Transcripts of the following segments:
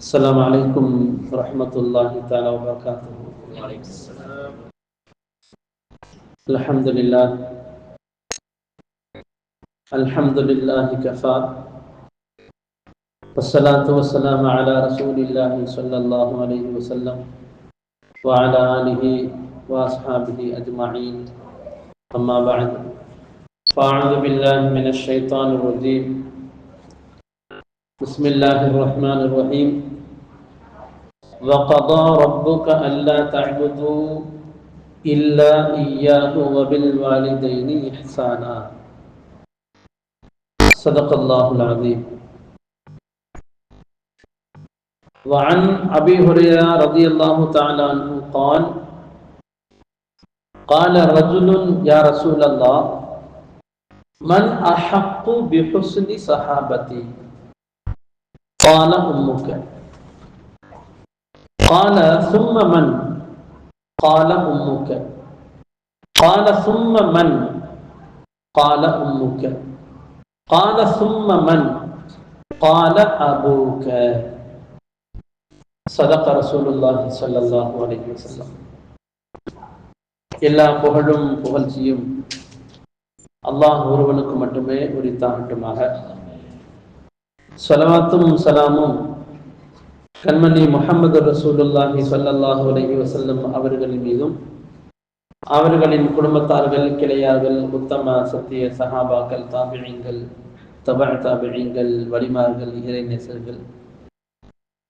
السلام عليكم ورحمة الله تعالى وبركاته. وعليكم السلام. الحمد لله كفى والصلاة والسلام على رسول الله صلى الله عليه وسلم وعلى آله وأصحابه أجمعين. أما بعد، فأعوذ بالله من الشيطان الرجيم. بسم الله الرحمن الرحيم. وقضى ربك ألا تعبدوا إلا إياه وبالوالدين إحسانا. صدق الله العظيم. وعن أبي هريرة رضي الله تعالى عنه قال قال رجل يا رسول الله من أحق بحسن صحابتي؟ قال أمك. قال ثم من؟ قال أمك. قال ثم من؟ قال أمك. قال ثم من؟ قال أبوك. صدق رسول الله صلى الله عليه وسلم. எல்லா புகழும் புகழ்ச்சியும் அல்லாஹ் ஒருவனுக்கு மட்டுமே உரித்தாகட்டுமாக. ஸலவாத்தும் சலாமும் கண்மணி முஹம்மது ரசூலுல்லாஹி ஸல்லல்லாஹு அலைஹி வஸல்லம் அவர்களின் மீதும் அவர்களின் குடும்பத்தார்கள், கிளையார்கள், உத்தம சத்திய சஹாபாக்கள், தாபிஈன்கள், தபஅ தாபிஈன்கள், வலிமார்கள், இறைநேசர்கள்,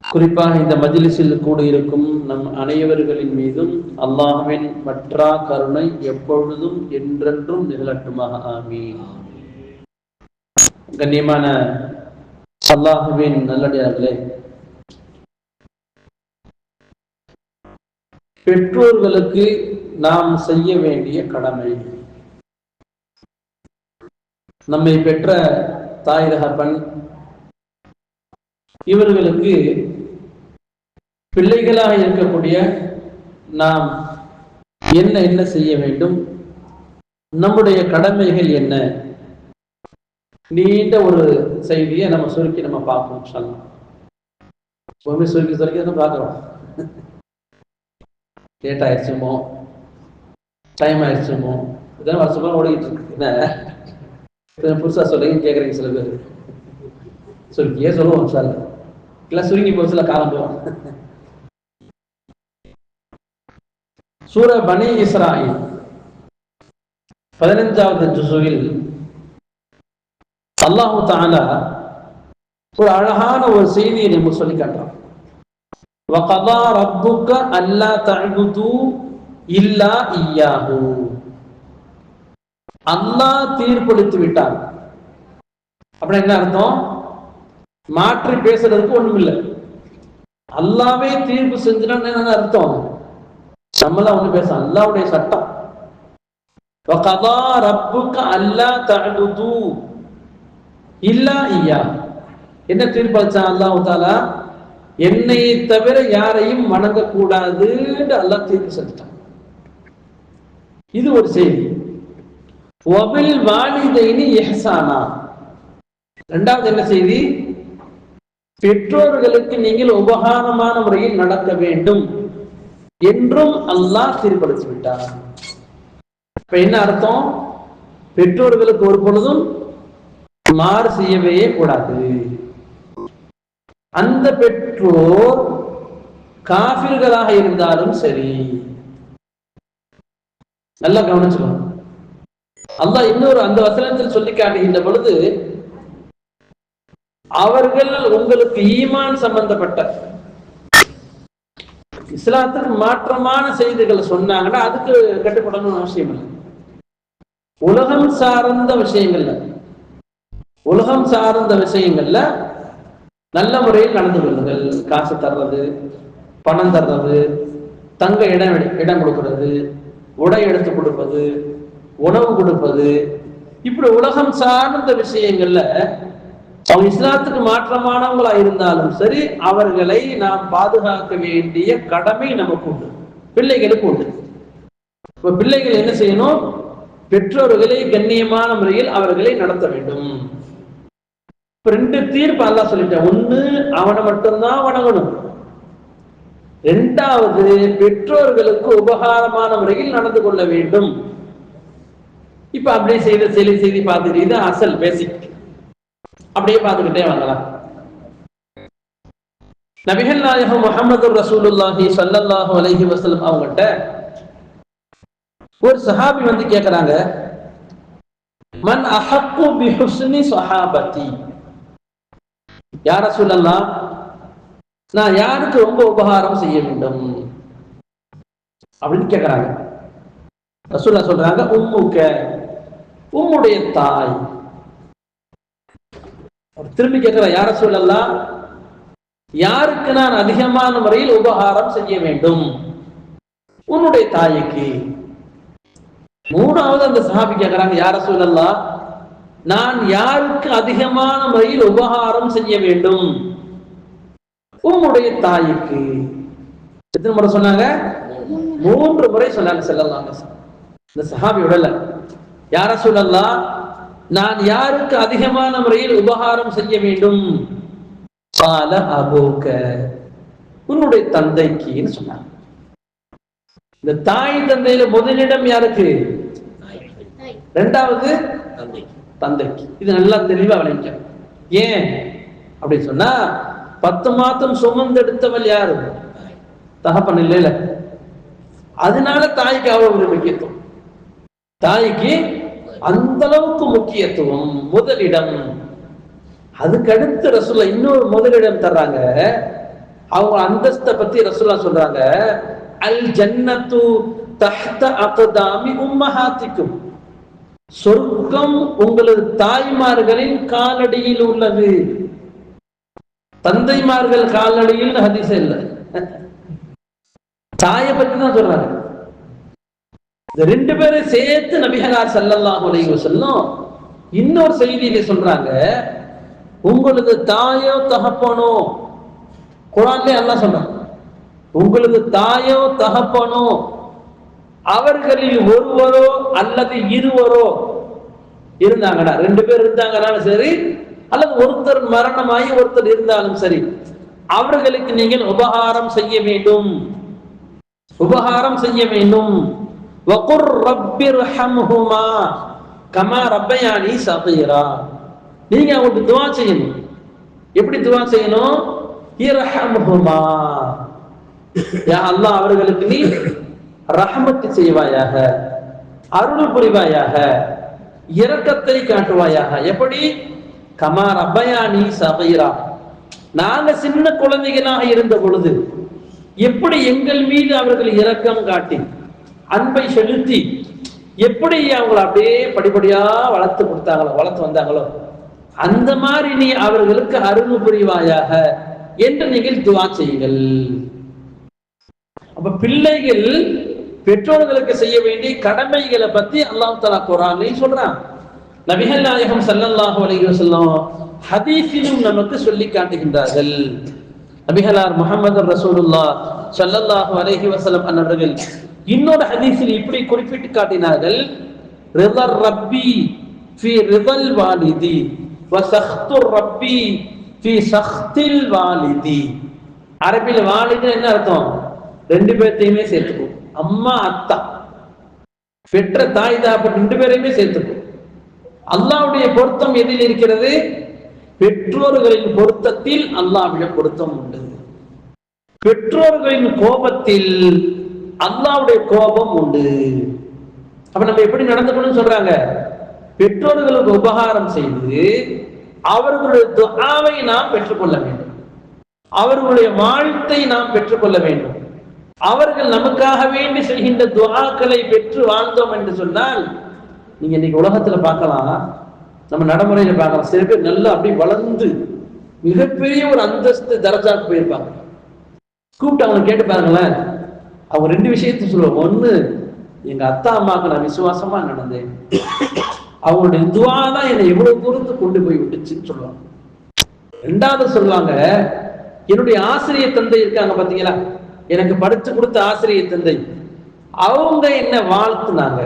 குறிப்பாக இந்த மஜ்லிஸில் கூடியிருக்கும் நம் அனைவர்களின் மீதும் அல்லாஹ்வின் மற்றா கருணை எப்பொழுதும் என்றென்றும் நிகழட்டுமாக. ஆமீன். கண்ணியமான அல்லாஹ்வின் நல்லடியார்களே, பெற்றோர்களுக்கு நாம் செய்ய வேண்டிய கடமை, நம்மை பெற்ற தாய் தகப்பன் இவர்களுக்கு பிள்ளைகளாக இருக்கக்கூடிய நாம் என்ன செய்ய வேண்டும், நம்முடைய கடமைகள் என்ன, நீண்ட ஒரு செய்தியை நம்ம சுருக்கி நம்ம பார்ப்போம். சொல்லலாம் சுருக்கி தான் பார்க்குறோம். லேட் ஆயிடுச்சுமோ, டைம் ஆயிடுச்சுமோ, இதெல்லாம் வருஷமா ஓடிக்கிட்டு இருக்கு. என்ன புதுசா சொல்றீங்கன்னு கேட்குறீங்க சில பேர். சுருக்கியே சொல்லுவோம் சார், இல்லை சுருங்கி போய் சில காலம் போவோம். சூர பனி இஸ்ராயில் 15வது ஜுஸுவில் அல்லாஹு தஆலா ஒரு அழகான ஒரு செய்தியை நம்ம சொல்லி காட்டுறோம். وَقَضَى رَبُّكَ أَلَّا تَعْبُدُوا إِلَّا إِيَّاهُ. அல்லாஹ் தீர்ப்பளித்து விட்டார். அப்படின்னா என்ன அர்த்தம்? மாற்றி பேசுறதுக்கு ஒண்ணும் இல்லை. அல்லாவே தீர்ப்பு செஞ்சுட்டான்னு என்ன அர்த்தம்? நம்மளாம் ஒண்ணு பேச, அல்லாவுடைய சட்டம். وَقَضَى رَبُّكَ أَلَّا تَعْبُدُوا إِلَّا إِيَّاهُ. என்ன தீர்ப்பளிச்சான் அல்லாஹ் தஆலா? என்னை தவிர யாரையும் வணங்கக்கூடாது அல்லாஹ் தீர்ப்பு செஞ்சுட்டான். இது ஒரு செய்தி. வபில் வாலிதைனி இஹ்சானா. இரண்டாவது என்ன செய்தி? பெற்றோர்களுக்கு நீங்கள் உபகாரமான முறையில் நடக்க வேண்டும் என்றும் அல்லாஹ் தீர்ப்பளித்து விட்டார். இப்ப என்ன அர்த்தம்? பெற்றோர்களுக்கு ஒரு பொழுதும் மாறு செய்யவே கூடாது. அந்த பெற்றோர் காஃபிர்களாக இருந்தாலும் சரி. நல்லா கவனிச்சுக்கணும். அல்லாஹ் இன்னொரு அந்த வசனத்தில் சொல்லி காட்டுகின்ற பொழுது, அவர்கள் உங்களுக்கு ஈமான் சம்பந்தப்பட்ட இஸ்லாத்துக்கு மாற்றமான செய்திகளை சொன்னாங்கன்னா அதுக்கு கட்டுப்படணும்னு அவசியம் இல்லை. உலகம் சார்ந்த விஷயங்கள்ல நல்ல முறையில் நடந்து கொள்ளுங்கள். காசு தர்றது, பணம் தர்றது, தங்க இடம் கொடுக்கிறது, உடை எடுத்து கொடுப்பது, உணவு கொடுப்பது, இப்படி உலகம் சார்ந்த விஷயங்கள்ல அவங்க இஸ்லாத்துக்கு மாற்றமானவங்களா இருந்தாலும் சரி, அவர்களை நாம் பாதுகாக்க வேண்டிய கடமை நமக்கு உண்டு, பிள்ளைகளுக்கு உண்டு. இப்ப பிள்ளைகள் என்ன செய்யணும்? பெற்றோர்களை கண்ணியமான முறையில் அவர்களை நடத்த வேண்டும். ரெண்டு தீர்ப்பு அல்லாஹ் சொல்லிட்டான். ஒண்ணு, அவனை மட்டும்தான் வணங்கணும். இரண்டாவது, பெற்றோர்களுக்கு உபகாரமான முறையில் நடந்து கொள்ள வேண்டும். இப்ப அப்படியே செய்தி பார்த்துட்டு, இது அசல் பேசிக். அப்படியே பார்த்துக்கிட்டே வாங்கலாம். நபிகள் நாயகம் முஹம்மது ரசூலுல்லாஹி ஸல்லல்லாஹு அலைஹி வஸல்லம் அவங்கள்ட்ட ஒரு சஹாபி வந்து கேட்கிறாங்க, மன் அஹக்கு பி ஹுஸ்னி ஸஹாபதி, யா ரசூலல்லாஹ், நான் யாருக்கு ரொம்ப உபகாரம் செய்ய வேண்டும் அப்படின்னு கேட்கிறாங்க. ரசூலுல்லாஹ் சொல்றாங்க, உம்முக்க, உம்முடைய தாய். திரும்பி கேட்கிறார், யா ரசூலல்லாஹ், யாருக்கு நான் அதிகமான முறையில் உபகாரம் செய்ய வேண்டும்? உன்னுடைய தாய்க்கு. மூணாவது அந்த சஹாபி கேட்கிறாங்க, யா ரசூலல்லாஹ், நான் யாருக்கு அதிகமான முறையில் உபகாரம் செய்ய வேண்டும்? உன்னுடைய தாய்க்கு. எத்தனை முறை சொன்னாங்க? 3 முறை சொன்னாங்க ஸல்லல்லாஹு அலைஹி வஸல்லம். இந்த சஹாபி விடல, யா ரசூலல்லாஹ், நான் யாருக்கு அதிகமான முறையில் உபகாரம் செய்ய வேண்டும்? கால அபூக, உன்னுடைய தந்தைக்குன்னு சொன்னாங்க. இந்த தாய் தந்தையில முதலிடம் யாருக்கு? இரண்டாவது தந்தைக்கு. இது நல்லா தெளிவா விளைஞ்ச. ஏன் அப்படி சொன்னா, 10 மாதம் சுமந்தெடுத்தவள் யாரு? தகப்பன் இல்லையில. அதனால தாய்க்கு அவ்வளவு ஒரு முக்கியத்துவம். தாய்க்கு அந்த அளவுக்கு முக்கியத்துவம், முதலிடம். அதுக்கடுத்து ரசூலா இன்னொரு முதலிடம் தர்றாங்க. அவங்க அந்தஸ்தை பத்தி ரசூலா சொல்றாங்க, அல் ஜன்னத்து தஹ்த அக்தாமி உம்மஹாத்திக்கும், சொர்க்கம் உங்களது தாய்மார்களின் காலடியில் உள்ளது. தந்தைமார்கள் காலடியில் ஹதீஸ் இல்ல, தாயை பத்தி தான் சொல்றாங்க. இந்த 2 பேரை சேர்த்து நபிகளார் ஸல்லல்லாஹு அலைஹி வஸல்லம் இன்னொரு செய்தியில சொல்றாங்க, உங்களது தாயோ தகப்பனோ, குர்ஆன்ல அல்லாஹ் சொல்றான், உங்களது தாயோ தகப்பனோ அவர்களில் ஒருவரோ அல்லது இருவரோ இருந்தாங்கடா, 2 பேர் இருந்தாங்கனாலும் சரி, அல்லது ஒருத்தர் மரணமாகி ஒருத்தர் இருந்தாலும் சரி, அவர்களுக்கு நீங்கள் உபகாரம் செய்ய வேண்டும், உபகாரம் செய்ய வேண்டும். வகுர் ரப்பிர்ஹம்ஹுமா கமா ரப்பயானி ஸகீரா, நீங்க அவங்களுக்கு துஆ செய்யணும். எப்படி துஆ செய்யணும்? இர்ஹம்ஹுமா, யா அல்லாஹ், அவர்களுக்கு நீ ரஹ்மத் செய்வாயாக, அருள் புரிவாயாக, இரக்கத்தை காட்டுவாயாக. எப்படி? கமா ரப்பயானி ஸகீரா, நாங்க சின்ன குழந்தைகளாக இருந்த பொழுது எப்படி எங்கள் மீது அவர்கள் இரக்கம் காட்டி அன்பை செலுத்தி எப்படி அவங்களை அப்படியே படிப்படியா வளர்த்து வந்தாங்களோ அந்த மாதிரி நீ அவர்களுக்கு அருள் புரிவாயாக என்று நீங்கள் துஆ செய்யுங்கள். அப்ப பிள்ளைகள் பெற்றோர்களுக்கு செய்ய வேண்டிய கடமைகளை பத்தி அல்லாஹ் தஆலா குர்ஆனில் சொல்றான். நபிகள் நாயகம் ஸல்லல்லாஹு அலைஹி வஸல்லம் ஹதீஸிலும் நமக்கு சொல்லி காட்டுகின்றார்கள். நபிகளார் முஹம்மது ரசூலுல்லாஹ் ஸல்லல்லாஹு அலைஹி வஸல்லம் அவர்கள் இன்னொரு ஹதீஸில் இப்படி குறிப்பிட்டு காட்டினார்கள், ரிதர் ரப்பி ஃபீ ரிதல் வாலிதி வ சக்துர் ரப்பி ஃபீ சக்தில் வாலிதி. அரபில வாலிது என்ன அர்த்தம்? 2 பேர்த்தையுமே சேர்த்துக்கும். அம்மா அத்தா, பெற்ற தாய் தாப்பன் 2 பேரையுமே சேர்த்துக்கும். அல்லாஹ்வுடைய பொருத்தம் எதில் இருக்கிறது? பெற்றோர்களின் பொருத்தத்தில் அல்லாஹ்வுடைய பொருத்தம் உண்டு. பெற்றோர்களின் கோபத்தில் அல்லாஹ்வுடைய கோபம் உண்டு. அப்ப நம்ம எப்படி நடந்துக்கணும்னு சொல்றாங்க? பெற்றோர்களுக்கு உபகாரம் செய்து அவர்களுடைய துஆவை நாம் பெற்றுக்கொள்ள வேண்டும், அவர்களுடைய வாழ்த்தை நாம் பெற்றுக்கொள்ள வேண்டும். அவர்கள் நமக்காக வேண்டி செய்கின்ற துஆக்களை பெற்று வாழ்ந்தோம் என்று சொன்னால், நீங்க இன்னைக்கு உலகத்துல பார்க்கலாம், நம்ம நடைமுறையில பார்க்கலாம், சில பேர் நல்லா அப்படி வளர்ந்து மிகப்பெரிய ஒரு அந்தஸ்து தரஜாக்கு போயிருப்பாங்க. கூப்பிட்டு அவங்க கேட்டு பாருங்களேன், அவங்க 2 விஷயத்தை சொல்லுவாங்க. ஒண்ணு, எங்க அத்தா அம்மாவுக்கு நான் விசுவாசமா நடந்தேன், அவங்களுடைய துஆ தான் என்னை எவ்வளவு தூரத்து கொண்டு போய் விட்டுச்சுன்னு சொல்லுவாங்க. 2வது சொல்லுவாங்க, என்னுடைய ஆசிரியர் தந்தை இருக்காங்க பாத்தீங்களா, எனக்கு படிச்சு கொடுத்த ஆசிரியர் தந்தை, அவங்க என்ன வாழ்த்துனாங்க,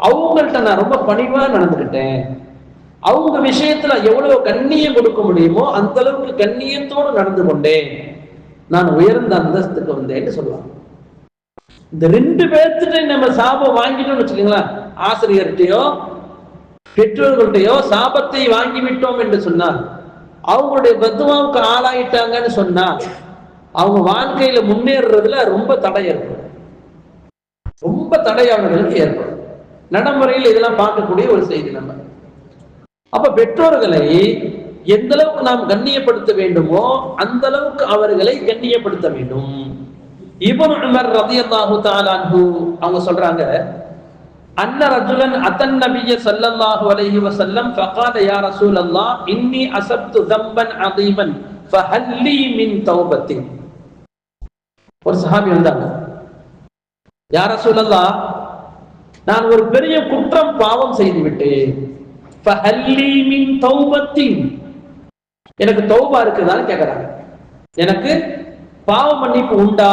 அவங்கள்ட்ட நான் ரொம்ப பணிவா நடந்துக்கிட்டேன், அவங்க விஷயத்துல எவ்வளவு கண்ணியம் கொடுக்க முடியுமோ அந்த அளவுக்கு கண்ணியத்தோடு நடந்து கொண்டேன், நான் உயர்ந்த அந்தஸ்துக்கு வந்தேன்னு சொல்லுவாங்க. இந்த ரெண்டு பேர்த்திட்ட நம்ம சாபம் வாங்கிட்டோம்னு வச்சுக்கோங்களேன், ஆசிரியர்கிட்டயோ பெற்றோர்கள்ட்டையோ சாபத்தை வாங்கி விட்டோம் என்று சொன்னால், அவங்களுடைய பத்துவாவுக்கு ஆளாயிட்டாங்கன்னு சொன்னா அவங்க வாழ்க்கையில முன்னேறதுல ரொம்ப தடை ஏற்படும், ரொம்ப தடை அவர்களுக்கு ஏற்படும். நடைமுறையில் இதெல்லாம் பார்க்கக்கூடிய ஒரு செய்தி நம்ம. அப்ப பெற்றோர்களை எந்த அளவுக்கு நாம் கண்ணியப்படுத்த வேண்டுமோ அந்த அளவுக்கு அவர்களை கண்ணியப்படுத்த வேண்டும். இப்னு உமர் ரலியல்லாஹு தஆலா அன்ஹு அவங்க சொல்றாங்க, அன்ன ரஜுலன் அத்தன் நபிய ஸல்லல்லாஹு அலைஹி வஸல்லம் ஃபகால யா ரசூலல்லாஹ் இன்னி அஸப்து தம்பன் அதீமன் ஃபஹல்லி மின் தௌபத்தின். ஒரு சஹாபி வந்தாங்க, யா ரசூலல்லாஹ் நான் ஒரு பெரிய குற்றம் பாவம் செய்து விட்டேன், ஃபஹல்லி மின் தௌபத்தின் எனக்கு தௌபா இருக்குதான்னு கேக்குறாங்க, எனக்கு பாவ மன்னிப்பு உண்டா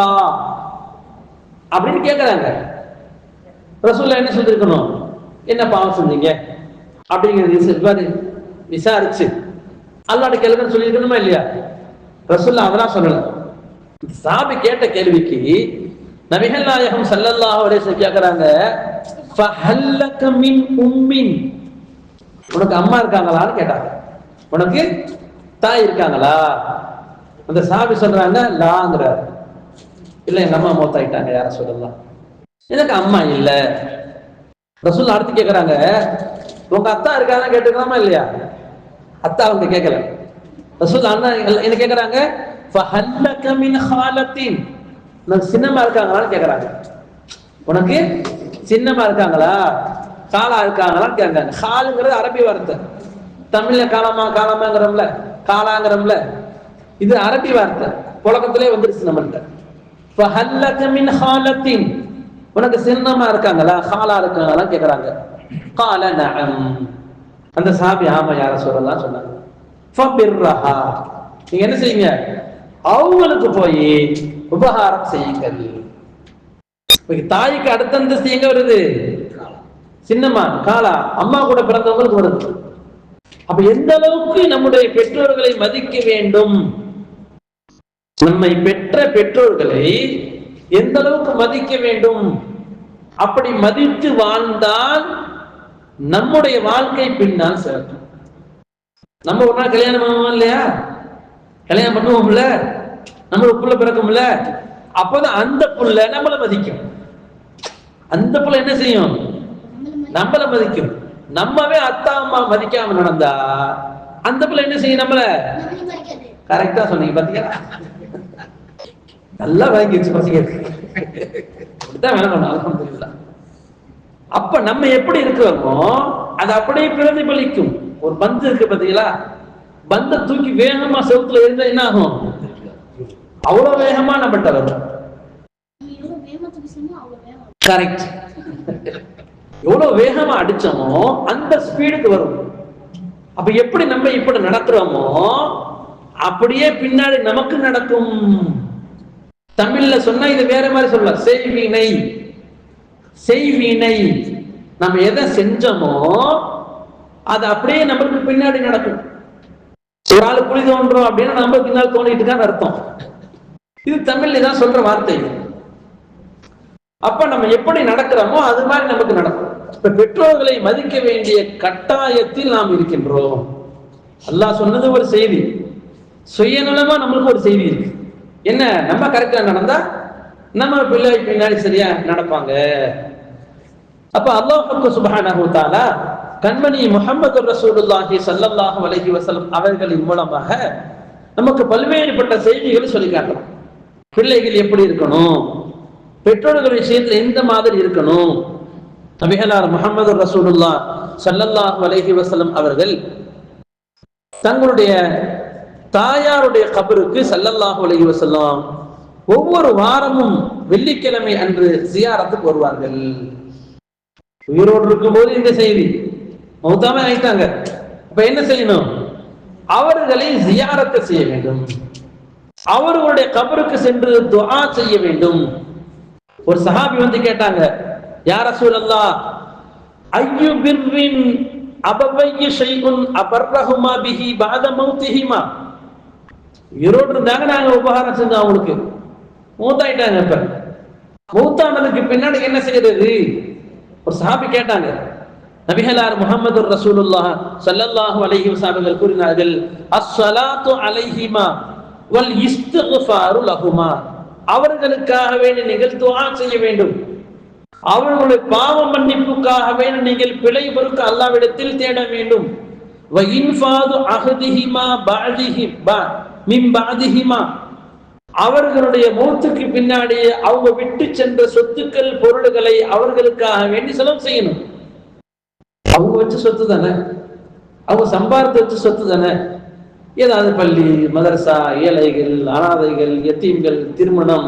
அப்படின்னு கேக்குறாங்க. ரசூலுல்லாஹ் என்ன சொல்லிருக்கணும், என்ன பாவம் செஞ்சீங்க அப்படிங்கிறது விசாரிச்சு அல்லாஹ்ட்ட கேளுங்கன்னு சொல்லியிருக்கணுமா இல்லையா? ரசூலுல்லாஹ் அதெல்லாம் சொல்லல. சாபி கேட்ட கேள்விக்கு நபிகள் நாயகம் ஸல்லல்லாஹு அலைஹி வஸல்லம் கேக்குறாங்க, ஃபஹல்லக மின் உம்மின் உனக்கு அம்மா இருக்காங்களான்னு கேட்டாங்க, உனக்கு தாய் இருக்காங்களா? அந்த சாபி சொல்றாங்க லாங்கிறார், இல்ல எங்க அம்மா மௌத்தாயிட்டாங்க யார சொல்லலாம், எனக்கு அம்மா இல்ல. ரசூலுல்லாஹ் அடுத்து கேக்குறாங்க, உங்க அத்தா இருக்காங்க கேட்டுக்கலாமா இல்லையா? அத்தா அவங்க கேட்கல. ரசூலுல்லாஹ் அண்ணா என்ன கேக்குறாங்க, ஃபஹல்லக மின் ஹாலத்தின் உனக்கு சின்னமா இருக்காங்களான்னு கேக்குறாங்க, உனக்கு சின்னமா இருக்காங்களா காலா இருக்காங்களான்னு கேட்காங்க. காலுங்கிறது அரபி வார்த்தை, தமிழ்ல காலமாங்கிறோம்ல காலாங்கிறோம்ல, இது அரபி வார்த்தை புழக்கத்திலே வந்துருச்சு நம்மள்ட்ட. ஃபஹல்லக மின் ஹாலத்தின் உனக்கு சின்னமா இருக்காங்களா காலா இருக்காங்களா கேக்குறாங்க. கால நஅம் அந்த சாபி ஆமா யா ரசூலல்லாஹ் சொன்னாங்க. ஃபபிர்ரஹா நீங்க என்ன செய்யுங்க, அவங்களுக்கு போய் உபகாரம் செய்யுங்கள். தாய்க்கு அடுத்த அந்தஸ்து எங்க வருது, சின்னம்மா காலா அம்மா கூட பிறந்தவங்களுக்கு வருது. அப்ப எந்த அளவுக்கு நம்முடைய பெற்றோர்களை மதிக்க வேண்டும், நம்மை பெற்ற பெற்றோர்களை எந்த அளவுக்கு மதிக்க வேண்டும், அப்படி மதித்து வாழ்ந்தால் நம்முடைய வாழ்க்கை பின்னால் சிறக்கும். நம்ம ஒரு நாள் கல்யாணம் பண்ணுவோம் இல்லையா, கல்யாணம் பண்ணுவோம்ல, நம்மளுக்கு புள்ள பிறக்கும்ல, அப்போதான் அந்த புள்ள நம்மளை மதிக்கும். அந்த புள்ள என்ன செய்யும், நம்மளை மதிக்கும். நம்மவே அத்தா அம்மா மதிக்காம நடந்தா அந்த புள்ள என்ன செய்யும், நம்மள கரெக்டா சொன்னீங்க பாத்தீங்களா, நல்லா வாங்கிடுச்சு பசங்க. அப்ப நம்ம எப்படி இருக்கிறோமோ அது அப்படியே பிரதிபலிக்கும். ஒரு பந்து இருக்கு பாத்தீங்களா, பந்த தூக்கி வேகமா செவுத்துல இருந்தா என்ன ஆகும், அவ்வளவு வேகமா நம்மகிட்ட வரும். கரெக்ட், எவ்வளவு வேகமா அடிச்சோமோ அந்த ஸ்பீடுக்கு வரும். அப்ப எப்படி நம்ம இப்படி நடக்கிறோமோ அப்படியே பின்னாடி நமக்கு நடக்கும். தமிழ்ல சொன்னா இது வேற மாதிரி சொல்லலாம், செய்வினை. செய்வினை நம்ம எதை செஞ்சோமோ அது அப்படியே நம்மளுக்கு பின்னாடி நடக்கும். ஒரு ஆளு குழி தோன்றோம் அப்படின்னா நம்ம பின்னால் தோண்டிட்டு இருக்கான்னு அர்த்தம். இது தமிழ்ல தான் சொல்ற வார்த்தை. அப்ப நம்ம எப்படி நடக்கிறோமோ அது மாதிரி நமக்கு நடக்கும். இப்ப பெற்றோர்களை மதிக்க வேண்டிய கட்டாயத்தில் நாம் இருக்கின்றோம். அல்லாஹ் சொன்னது ஒரு செய்தி, சுயநலமா நம்மளுக்கு ஒரு செய்தி இருக்கு. என்ன, நம்ம கரெக்டா நடந்தா நம்ம பிள்ளை பின்னாடி சரியா நடப்பாங்க. அப்ப அல்லாஹ் சுப்ஹானஹு வ தஆலா கண்மணி முஹம்மது ரசூலுல்லாஹி ஸல்லல்லாஹு அலைஹி வஸல்லம் அவர்களின் மூலமாக நமக்கு பல்வேறுபட்ட செய்திகளை சொல்லி காட்டுறோம். பிள்ளைகள் எப்படி இருக்கணும், பெற்றோர்கள் விஷயத்துல எந்த மாதிரி இருக்கணும். நபிகளார் முஹம்மது ரசூலுல்லாஹ் ஸல்லல்லாஹு அலைஹி வஸல்லம் அவர்கள் தங்களுடைய தாயாருடைய கபருக்கு ஸல்லல்லாஹு அலைஹி வஸல்லம் ஒவ்வொரு வாரமும் வெள்ளிக்கிழமை அன்று ஜியாரத்துக்கு வருவார்கள். உயிரோடு இருக்கும் போது இந்த செய்தி, மௌத்தாம ஆயிட்டாங்க. அப்ப என்ன செய்யணும், அவர்களை ஜியாரத்தை செய்ய வேண்டும், அவர்களுடைய கபருக்கு சென்று துஆ செய்ய வேண்டும். ஒரு சஹாபி வந்து கேட்டாங்க, யா ரசூலல்லாஹ் ஐயு பிர்ரின் அபவைய ஷைஉன் அபர்ரஹுமா பிஹி பஅத மௌத்திஹிமா. உயிரோடு இருந்தாங்க, நாங்க உபகாரம் செஞ்சோம். அவங்களுக்கு மூத்தாயிட்டாங்க. இப்ப மூத்தானதுக்கு பின்னாடி என்ன செய்யறது? ஒரு சஹாபி கேட்டாங்க. நபிகளார் முஹம்மது ரசூலுல்லாஹ் ஸல்லல்லாஹு அலைஹி வஸல்லம் கூறினார்கள், அஸ்ஸலாத்து அலைஹிமா வல் இஸ்திக்ஃபாரு லஹுமா. அவர்களுக்காக வேண்டி நீங்கள் துஆ செய்ய வேண்டும். அவர்களுடைய பாவ மன்னிப்புக்காக வேண்டி நீங்கள் பிழை பொறுக்க அல்லாஹ்விடத்தில் தேட வேண்டும். வ இன்ஃபாது அஹதிஹிமா மின் பஅதிஹிமா. அவர்களுடைய மௌத்துக்கு பின்னாடி அவங்க விட்டு சென்ற சொத்துக்கள் பொருள்களை அவர்களுக்காக வேண்டி செலவு செய்யணும். அவங்க வச்ச சொத்து தானே, அவங்க சம்பாதித்து வச்ச சொத்து தானே. ஏதாவது பள்ளி, மதரசா, ஏழைகள், அனாதைகள், யத்தீம்கள், திருமணம்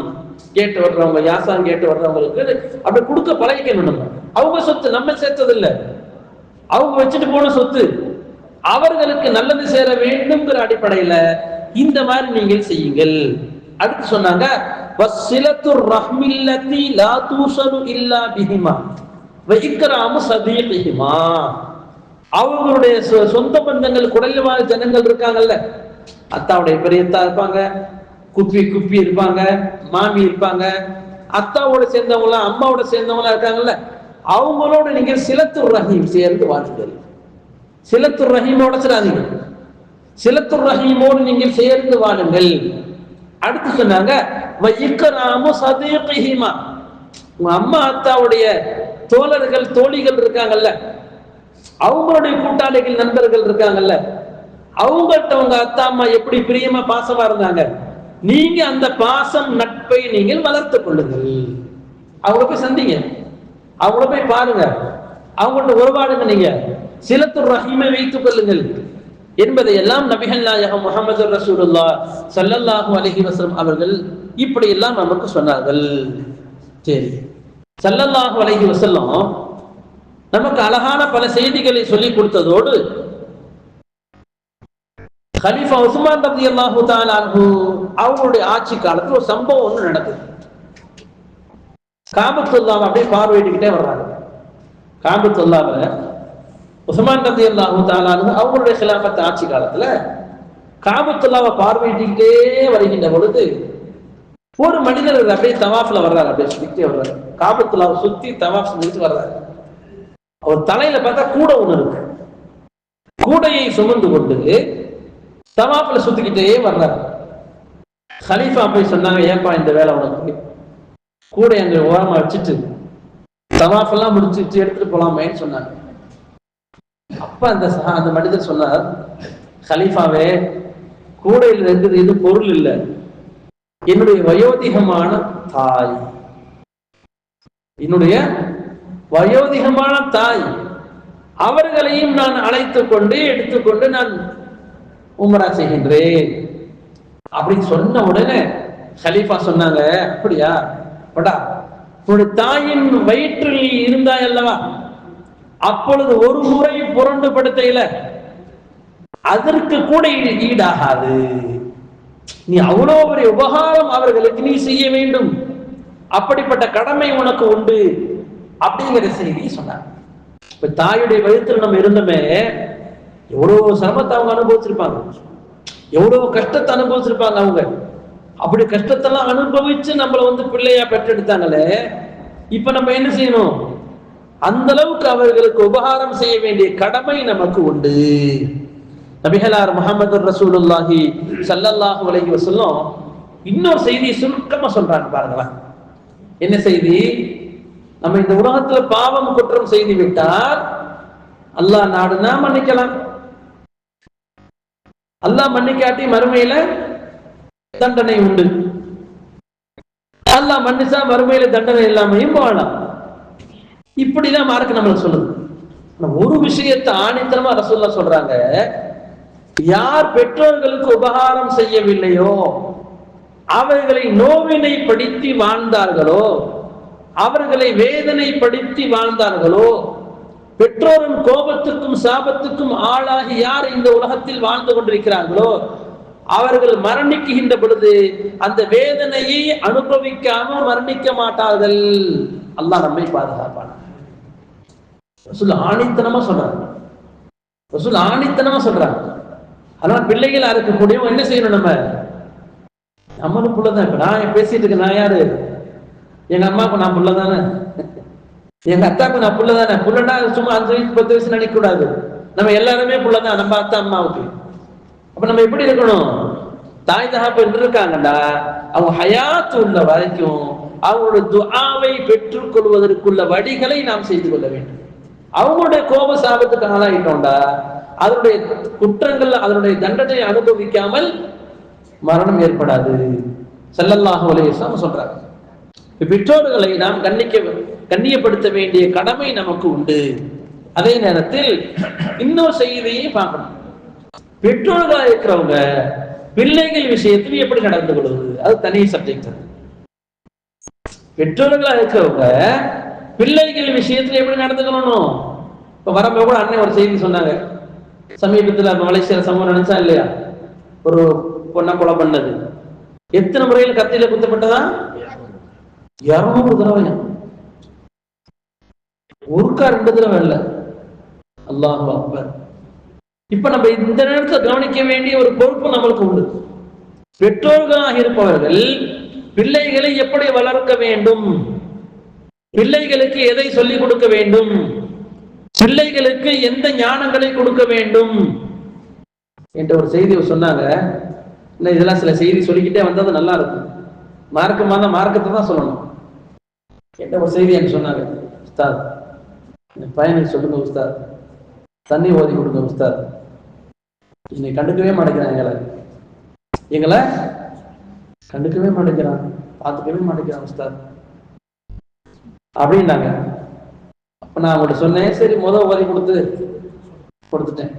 கேட்டு வர்றவங்க, யாசான் கேட்டு வர்றவங்களுக்கு அப்படி கொடுக்க பழகிக்கணும். நம்ம அவங்க சொத்து, நம்ம சேர்த்தது இல்லை, அவங்க வச்சுட்டு போன சொத்து. அவர்களுக்கு நல்லது சேர வேண்டும்ங்கிற அடிப்படையில இந்த மாதிரி நீங்கள் செய்யுங்கள். அடுத்து சொன்னாங்க, வஸ்ஸிலத்துர் ரஹ்மில்லதி லா தூஸலு இல்லா பிஹிமா வ இக்ராமு ஸதீகிஹிமா. அவங்களுடைய சொந்த பந்தங்கள், குடல் வாழ் ஜனங்கள் இருக்காங்கல்ல, அத்தாவுடைய பெரியத்தா இருப்பாங்க, குப்பி இருப்பாங்க, மாமி இருப்பாங்க, அத்தாவோட சேர்ந்தவங்களா அம்மாவோட சேர்ந்தவங்களா இருக்காங்கல்ல, அவங்களோட நீங்க சிலத்துர் ரஹீம் சேர்ந்து வாழுங்கள். சிலத்துர் ரஹீமோட சிலாதீங்க, சிலத்துர் ரஹீமோடு நீங்கள் சேர்ந்து வாழுங்கள். அடுத்து சொன்னாங்க, வயிக்கராமு சதீகிஹிமா. உங்க அம்மா அத்தாவுடைய தோழர்கள் தோழிகள் இருக்காங்கல்ல, அவங்களுடைய கூட்டாளிகள் நண்பர்கள் இருக்காங்கல்ல, அவங்கள்ட்ட உங்க அத்தா அம்மா எப்படி பிரியமா பாசமா இருந்தாங்க, நீங்க அந்த பாசம் நட்பை நீங்கள் வளர்த்துக் கொள்ளுங்கள். அவங்கள போய் சந்திங்க, அவங்கள போய் பாருங்க, அவங்கள்ட்ட உறவாடுங்க, நீங்க சிலத்துர் ரஹீமை வைத்துக் கொள்ளுங்கள் என்பதை எல்லாம் நபிகள் நாயகம் முஹம்மது ரசூலுல்லாஹ் ஸல்லல்லாஹு அலைஹி வஸல்லம் அவர்கள் இப்படி எல்லாம் நமக்கு சொன்னார்கள். சரி, ஸல்லல்லாஹு அலைஹி வஸல்லம் நமக்கு அழகான பல செய்திகளை சொல்லிக் கொடுத்ததோடு கலீஃபா உஸ்மான் ரலியல்லாஹு தஆலா அன்ஹு அவங்களுடைய ஆட்சி காலத்தில் ஒரு சம்பவம் ஒன்று நடக்குது. காபத்துல்லாஹ் அப்படியே பார்வையிட்டுக்கிட்டே வர்றாங்க. காபத்துல்லாஹ்ல உஸ்மான் ரலியல்லாஹு தஆலா அன்ஹு அவங்களுடைய খিলাফத் ஆட்சி காலத்துல காபத்துல்லாஹ்வை பார்வையிட்டுக்கிட்டே வருகின்ற பொழுது ஒரு மனிதர் அப்படியே தவாஃப்ல வர்றாரு, அப்படியே சுத்திட்டே வர்றாரு, காபத்துல்லாஹ்வை சுத்தி தவாஃப் செஞ்சுட்டு வர்றாரு. அவர் தலையில பார்த்தா கூட ஒண்ணு இருக்கு. கூடையை சுமந்து கொண்டு தவாஃப்ல சுத்திக்கிட்டே வர்றாரு. கலீஃபா போய் சொன்னாங்க, ஏப்பா இந்த வேலை உனக்கு, கூடை அங்க ஓரமா வச்சுட்டு தவாஃப் எல்லாம் முடிச்சுட்டு எடுத்துட்டு போலாமேன்னு சொன்னாங்க. அப்ப அந்த மனிதர் சொன்னார், கலீஃபாவே, கூடையில் இருக்குது இது பொருள் இல்லை, என்னுடைய வயோதிகமான தாய், என்னுடைய வயோதிகமான தாய், அவர்களையும் நான் அழைத்துக் கொண்டு எடுத்துக்கொண்டு நான் உம்ரா செய்கின்றேன் அப்படின்னு சொன்ன உடனே கலீஃபா சொன்னாங்க, அப்படியா படா, உன்னுடைய தாயின் வயிற்றில் இருந்தாய் அல்லவா, அப்பொழுது ஒரு முறை புரண்டு படுத்தையில அதற்கு கூட ஈடாகாது, நீ அவ்வளோ பெரிய உபகாரம் அவர்களுக்கு நீ செய்ய வேண்டும், அப்படிப்பட்ட கடமை உனக்கு உண்டு அப்படிங்கிற செய்தி சொன்னாங்க. இப்ப தாயுடைய வயிற்றில் நம்ம இருந்தோமே, எவ்வளவு சிரமத்தை அவங்க அனுபவிச்சிருப்பாங்க, எவ்வளவு கஷ்டத்தை அனுபவிச்சிருப்பாங்க. அவங்க அப்படி கஷ்டத்தெல்லாம் அனுபவிச்சு நம்மளை பிள்ளையா பெற்றெடுத்தாங்களே, இப்ப நம்ம என்ன செய்யணும், அந்த அளவுக்கு அவர்களுக்கு உபகாரம் செய்ய வேண்டிய கடமை நமக்கு உண்டு. நபிகளார் முஹம்மது ரசூலுல்லாஹி ஸல்லல்லாஹு அலைஹி வஸல்லம் இன்னொரு செய்தியை சுருக்கமா சொல்றாங்க பாருங்களா. என்ன செய்தி? நம்ம இந்த உலகத்துல பாவம் குற்றம் செய்து விட்டால் அல்லாஹ் நாடுனா மன்னிக்கலாம், அல்லாஹ் மன்னிக்காட்டி மறுமையில தண்டனை உண்டு, அல்லாஹ் மன்னிச்சா மறுமையில தண்டனை இல்லாமையும் போகலாம். இப்படிதான் மார்க்கு நம்மளுக்கு சொல்லுது. ஒரு விஷயத்தை ஆணித்தனமா ரசூலுல்லாஹ் சொல்றாங்க, யார் பெற்றோர்களுக்கு உபகாரம் செய்யவில்லையோ, அவர்களை நோவினைப்படுத்தி வாழ்ந்தார்களோ, அவர்களை வேதனைப்படுத்தி வாழ்ந்தார்களோ, பெற்றோரின் கோபத்துக்கும் சாபத்துக்கும் ஆளாகி யார் இந்த உலகத்தில் வாழ்ந்து கொண்டிருக்கிறார்களோ, அவர்கள் மரணிக்கின்ற பொழுது அந்த வேதனையை அனுபவிக்காமல் மரணிக்க மாட்டார்கள். அல்லாஹ் நம்மை பாதுகாப்பான். ஆணித்தனமா சொல்றாங்க. ரசூல் ஆணித்தனமா சொல்றாங்க. அதனால பிள்ளைகளா இருக்கக்கூடியவங்க என்ன செய்யணும்? நம்மளும் புள்ளதான். இப்ப நான் பேசிட்டு இருக்கேன், நான் யாரு? எங்க அம்மாவுக்கு நான் புள்ளதானே, எங்க அத்தாவுக்கு நான் புள்ளதானே. புள்ளனா சும்மா 5 வயசு 10 வயசு நினைக்க கூடாது. நம்ம எல்லாருமே புள்ளதான் நம்ம அத்தா அம்மாவுக்கு. அப்ப நம்ம எப்படி இருக்கணும்? தாய் தகப்பன் இருக்காங்கடா, அவங்க ஹயாத்து உள்ள வரைக்கும் அவங்களுடைய துஆவை பெற்றுக் கொள்வதற்குள்ள வழிகளை நாம் செய்து கொள்ள வேண்டும். அவங்களுடைய கோப சாபத்துக்கு ஆளாயிட்டோம்டா, அதனுடைய குற்றங்கள் அதனுடைய தண்டனை அனுபவிக்காமல் மரணம் ஏற்படாது. ஸல்லல்லாஹு அலைஹி வஸல்லம் சொல்றாங்க. பெற்றோர்களை நாம் கண்ணியப்படுத்த வேண்டிய கடமை நமக்கு உண்டு. அதே நேரத்தில் இன்னொரு செய்தியை பார்க்கணும். பெற்றோர்களா இருக்கிறவங்க பிள்ளைகள் விஷயத்தில் எப்படி நடந்து கொள்வது, அது தனி சப்ஜெக்ட். பெற்றோர்களா இருக்கிறவங்க பிள்ளைகள் விஷயத்துல எப்படி நடந்துக்கணும்? இப்ப வரப்ப கூட அண்ணன் ஒரு செய்தி சொன்னாங்க. சமீபத்தில் மலேசியா சமூகம் நினைச்சா இல்லையா, ஒரு பொண்ணை கொலை பண்ணது. எத்தனை முறையில் கத்தியில குத்தப்பட்டதா? 200 தடவை. ஒருக்கா 2 தடவை இல்ல. அல்லாஹு அக்பர். இப்ப நம்ம இந்த நேரத்தை கவனிக்க வேண்டிய ஒரு பொறுப்பு நம்மளுக்கு உண்டு. பெற்றோர்களாக இருப்பவர்கள் பிள்ளைகளை எப்படி வளர்க்க வேண்டும், பிள்ளைகளுக்கு எதை சொல்லிக் கொடுக்க வேண்டும், பிள்ளைகளுக்கு எந்த ஞானங்களை கொடுக்க வேண்டும் என்ற ஒரு செய்தியை சொன்னாங்க. இதெல்லாம் சில செய்தி சொல்லிக்கிட்டே வந்தது நல்லா இருக்கும். மார்க்கமா தான் மார்க்கத்தை தான் சொல்லணும் என்ற ஒரு செய்தி எனக்கு சொன்னாங்க. உஸ்தாத், பையனுக்கு சொல்லுங்க உஸ்தாத், தண்ணி ஓதி கொடுங்க உஸ்தாத், என்னை கண்டுக்கவே மாட்டேங்கிறான், எங்களை கண்டுக்கவே மாட்டேங்கிறான், பார்த்துக்கவே மாட்டேங்கிறான் உஸ்தாத் அப்படின்னாங்க. அப்ப நான் அவங்கள்ட்ட சொன்னேன், சரி ஓதி கொடுத்துட்டேன்.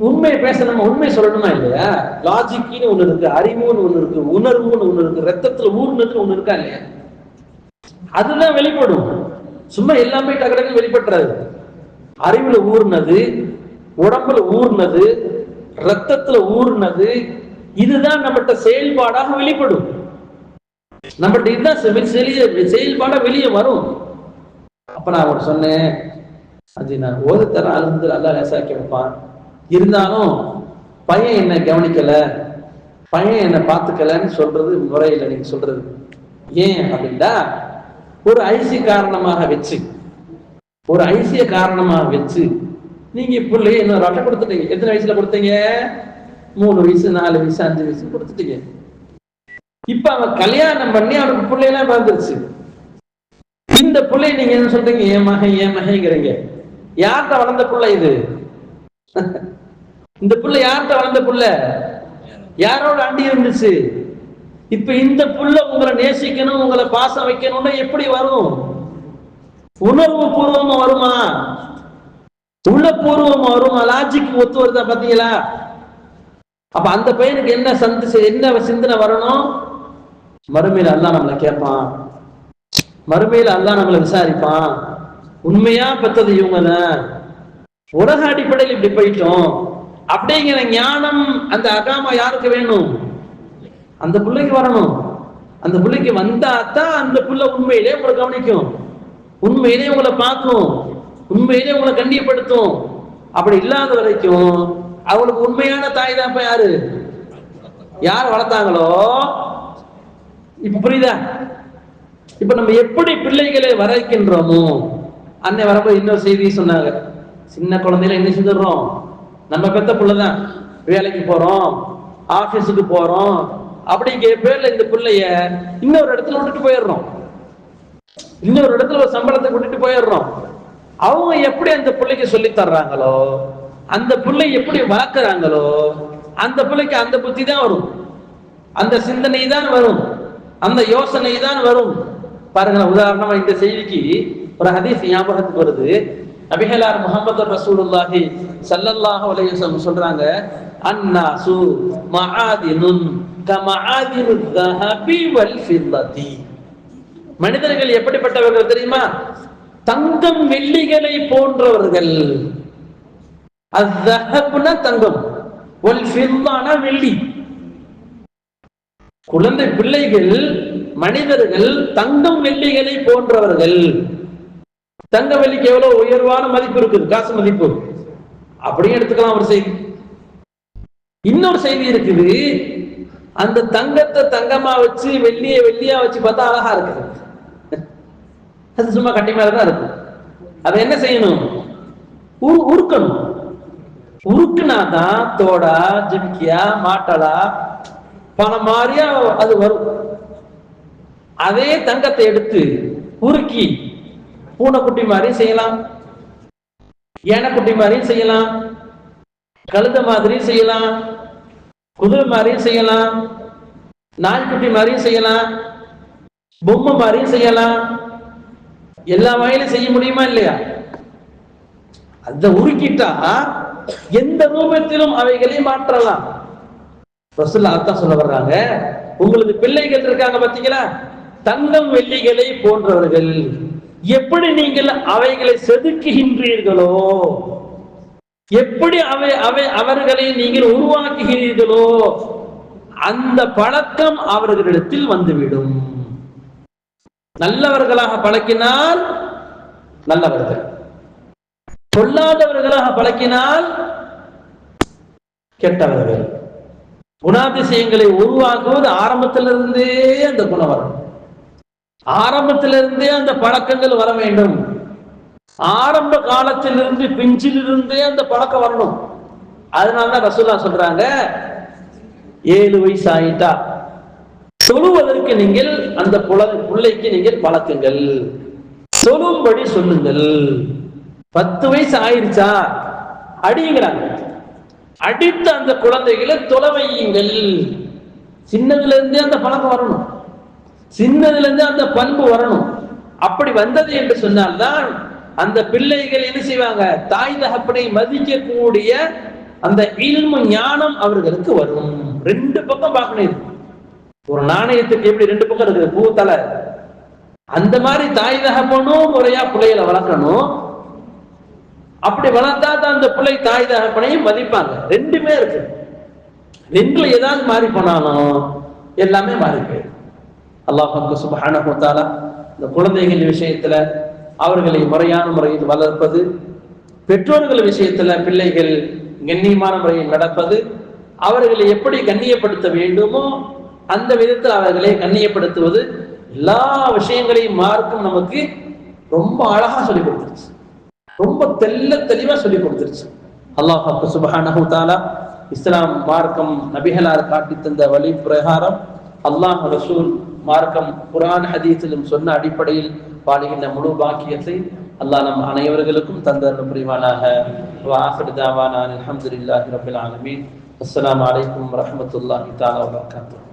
உண்மையை பேசணுமா, உண்மை சொல்லணுமா இல்லையா? லாஜிக்னு ஒண்ணு இருக்கு, அறிவுன்னு ஒண்ணு இருக்கு, உணர்வுன்னு ஒண்ணு இருக்கு, ரத்தத்துல ஊர்னதுன்னு ஒண்ணு இருக்கா இல்லையா? அதுதான் வெளிப்படும். சும்மா எல்லாமே டக்கு வெளிப்பட்டுறாது. அறிவுல ஊர்னது, உடம்புல ஊர்னது, ரத்தத்துல ஊர்னது, இதுதான் நம்மகிட்ட செயல்பாடாக வெளிப்படும். நம்மகிட்ட இதுதான் செயல்பாடா வெளியே வரும். அப்ப நான் அவர் சொன்னேன், அது நான் ஓதத்தர அழுந்து நல்லா லேசாக்கி வைப்பான், இருந்தாலும் பையன் என்னை கவனிக்கல, பையன் என்னை பார்த்துக்கலன்னு சொல்றது முறையில் நீங்க சொல்றது. ஏன் அப்படின்னா, ஒரு ஐசிய காரணமாக வச்சு நீங்க பிள்ளை இன்னொரு அட்டை கொடுத்துட்டீங்க. எத்தனை வயசுல கொடுத்தீங்க? 3 வயசு 4 வயசு 5 வயசு கொடுத்துட்டீங்க. இப்ப அவன் கல்யாணம் பண்ணி அவனுக்கு பிள்ளையெல்லாம் பிறந்துருச்சு. இந்த பிள்ளை நீங்க என்ன சொல்றீங்க? ஏன் மகங்கிறீங்க. யார்கிட்ட வளர்ந்த பிள்ளை இது? இந்த புள்ள யார்கிட்ட வளர்ந்த புள்ள? யாரோட அண்டி இருந்துச்சு? இப்ப இந்த புள்ள உங்களை நேசிக்கணும், உங்களை பாசம் வைக்கணும்னா எப்படி வரும்? உணர்வு பூர்வமா வருமா? உள்ள பூர்வமா வருமா? லாஜிக் ஒத்து வருதா? பாத்தீங்களா? அப்ப அந்த பையனுக்கு என்ன சிந்தனை வரணும்? மறுமையில அல்லாஹ் நம்மளை கேட்பான், மறுமையில அல்லாஹ் நம்மளை விசாரிப்பான். உண்மையா பெற்றது இவங்கதான், உலக அடிப்படையில் இப்படி போயிட்டோம் அப்படிங்கிற ஞானம் அந்த அகாமா யாருக்கு வேணும்? அந்த பிள்ளைக்கு வரணும். அந்த பிள்ளைக்கு வந்தாத்தான் அந்த பிள்ளை உண்மையிலே உங்களை கவனிக்கும், உண்மையிலே உங்களை பார்க்கும், உண்மையிலே உங்களை கண்ணியப்படுத்தும். அப்படி இல்லாத வரைக்கும் அவங்களுக்கு உண்மையான தாய் தான் யார் வளர்த்தாங்களோ. இப்ப புரியுதா? இப்ப நம்ம எப்படி பிள்ளைகளை வரைக்கின்றோமோ. அன்னை வரப்போ இன்னொரு செய்தி சொன்னாங்க. சின்ன குழந்தையில என்ன செஞ்சிடறோம்? நம்ம பெத்த பிள்ளைதான், வேலைக்கு போறோம், ஆபீஸுக்கு போறோம், அப்படிங்கிற பேர்ல இந்த பிள்ளைய இன்னொரு இடத்துல விட்டுட்டு போயிடுறோம், இன்னொரு இடத்துல ஒரு சம்பளத்தை விட்டுட்டு போயிடுறோம். அவங்க எப்படி அந்த பிள்ளைக்கு சொல்லி தர்றாங்களோ, அந்த பிள்ளை எப்படி வளர்க்குறாங்களோ, அந்த பிள்ளைக்கு அந்த புத்தி தான் வரும், அந்த சிந்தனை தான் வரும், அந்த யோசனை தான் வரும். பாருங்க, உதாரணமா இந்த செய்திக்கு ஒரு ஹதீஸ் ஞாபகத்துக்கு வருது. நபிகளார் முஹம்மது ரசூலுல்லாஹி ஸல்லல்லாஹு அலைஹி வஸல்லம் சொல்றாங்க, அன்னாசு மஆதினுன் கமஆதினுல் ذهبி வல் ஃபில்லதி. மனிதர்கள் எப்படிப்பட்டவர்கள் தெரியுமா? தங்கம் வெள்ளிகளை போன்றவர்கள். அஸ்ஸஹப்னா தங்கம், வல் ஃபில்லானா வெள்ளி. குழந்தை பிள்ளைகள் மனிதர்கள் தங்கம் வெள்ளிகளை போன்றவர்கள். தங்க வெள்ளிக்கு எவ்வளவு உயர்வான மதிப்பு இருக்குது, காசு மதிப்பு. அப்படியே எடுத்துக்கலாம் ஒரு செய்தி. இன்னொரு செய்தி இருக்குது, அந்த தங்கத்தை தங்கமா வச்சு வெள்ளிய வெள்ளியா வச்சு பார்த்தா அழகா இருக்குது, அது சும்மா கட்டி மேலதான் இருக்கும். அதை என்ன செய்யணும்? உருக்கணும். உருக்குனாதான் தோடா ஜிமிக்கியா மாட்டலா பணம் மாதிரியா அது வரும். அதே தங்கத்தை எடுத்து உருக்கி பூனைக்குட்டி மாதிரியும் செய்யலாம், யானைக்குட்டி மாதிரியும் செய்யலாம், கழுத மாதிரியும் செய்யலாம், குதிரை மாதிரியும் செய்யலாம், நாய்க்குட்டி மாதிரியும் செய்யலாம், பொம்மை மாதிரியும் செய்யலாம். எல்லா வகையிலும் செய்ய முடியுமா இல்லையா? அந்த உருக்கிட்டா எந்த ரூபத்திலும் அவைகளை மாற்றலாம். ரசூலுல்லாஹ் அதான் சொல்ல வர்றாங்க, உங்களுக்கு பிள்ளைகள் இருக்காங்க பாத்தீங்களா, தங்கம் வெள்ளிகளை போன்றவர்கள். எப்படி நீங்கள் அவைகளை செதுக்குகின்றீர்களோ, எப்படி அவர்களை நீங்கள் உருவாக்குகிறீர்களோ, அந்த பழக்கம் அவர்களிடத்தில் வந்துவிடும். நல்லவர்களாக பழக்கினால் நல்லவர்கள், பொல்லாதவர்களாக பழக்கினால் கெட்டவர்கள். குணாதிசயங்களை உருவாக்குவது ஆரம்பத்திலிருந்தே அந்த குணம் வரணும், ஆரம்பத்திலிருந்தே அந்த பழக்கங்கள் வர வேண்டும். ஆரம்ப காலத்திலிருந்து பிஞ்சிலிருந்தே அந்த பழக்கம் வரணும். அதனாலதான் ரசூலுல்லாஹ் சொல்றாங்க, 7 வயசு ஆயிட்டா சொல்லுவதற்கு நீங்கள் அந்த பிள்ளைக்கு நீங்கள் பழக்குங்கள், சொல்லும்படி சொல்லுங்கள். 10 வயசு ஆயிருச்சா அடிங்கிறாங்க, அடித்த அந்த குழந்தைகளை தொலை வையுங்கள். சின்னதுல இருந்தே அந்த பழக்கம் வரணும், சின்னதுல இருந்தே அந்த பண்பு வரணும். அப்படி வந்தது என்று சொன்னால்தான் அந்த பிள்ளைகள் என்ன செய்வாங்க, தாய் தகப்பனை மதிக்கக்கூடிய அந்த இல்மு ஞானம் அவர்களுக்கு வரும். 2 பக்கம் பார்க்கணும். ஒரு நாணயத்துக்கு எப்படி 2 பக்கம் இருக்குது, பூ தலை, அந்த மாதிரி தாய் தகப்பனும் முறையா பிள்ளைகளை வளர்க்கணும். அப்படி வளர்த்தா தான் அந்த பிள்ளை தாய் தகப்பனையும் மதிப்பாங்க. 2மே இருக்கு. 2ல ஏதாவது மாறி போனாலும் எல்லாமே மாறி போயிடும். அல்லாஹ் சுப்ஹானஹு வ தஆலா இந்த குழந்தைகள் விஷயத்துல அவர்களை முறையான முறையில் வளர்ப்பது, பெற்றோர்கள் விஷயத்துல பிள்ளைகள் கண்ணியமான முறையில் நடப்பது, அவர்களை எப்படி கண்ணியப்படுத்த வேண்டுமோ அந்த விதத்தில் அவர்களை கண்ணியப்படுத்துவது, எல்லா விஷயங்களையும் மார்க்கம் நமக்கு ரொம்ப அழகா சொல்லி கொடுத்துருச்சு, ரொம்ப தெளிவா சொல்லி கொடுத்துருச்சு. அல்லாஹ் சுப்ஹானஹு வ தஆலா இஸ்லாம் மார்க்கம் நபிகளார் காட்டி தந்த வழி பிரகாரம் அல்லாஹ் ரசூல் மார்க்கம் குர்ஆன் ஹதீஸிலும் சொன்ன அடிப்படையில் வாழுகின்ற முழு பாக்கியத்தை அல்லாஹ் நம் அனைவர்களுக்கும் தந்தருள் புரிவானாக. வ ஆகிரு தஅவானா அல்ஹம்துலில்லாஹி ரப்பில் ஆலமீன். அஸ்ஸலாமு அலைக்கும் வரஹ்மத்துல்லாஹி தஆலா வ பரகாத்துஹு.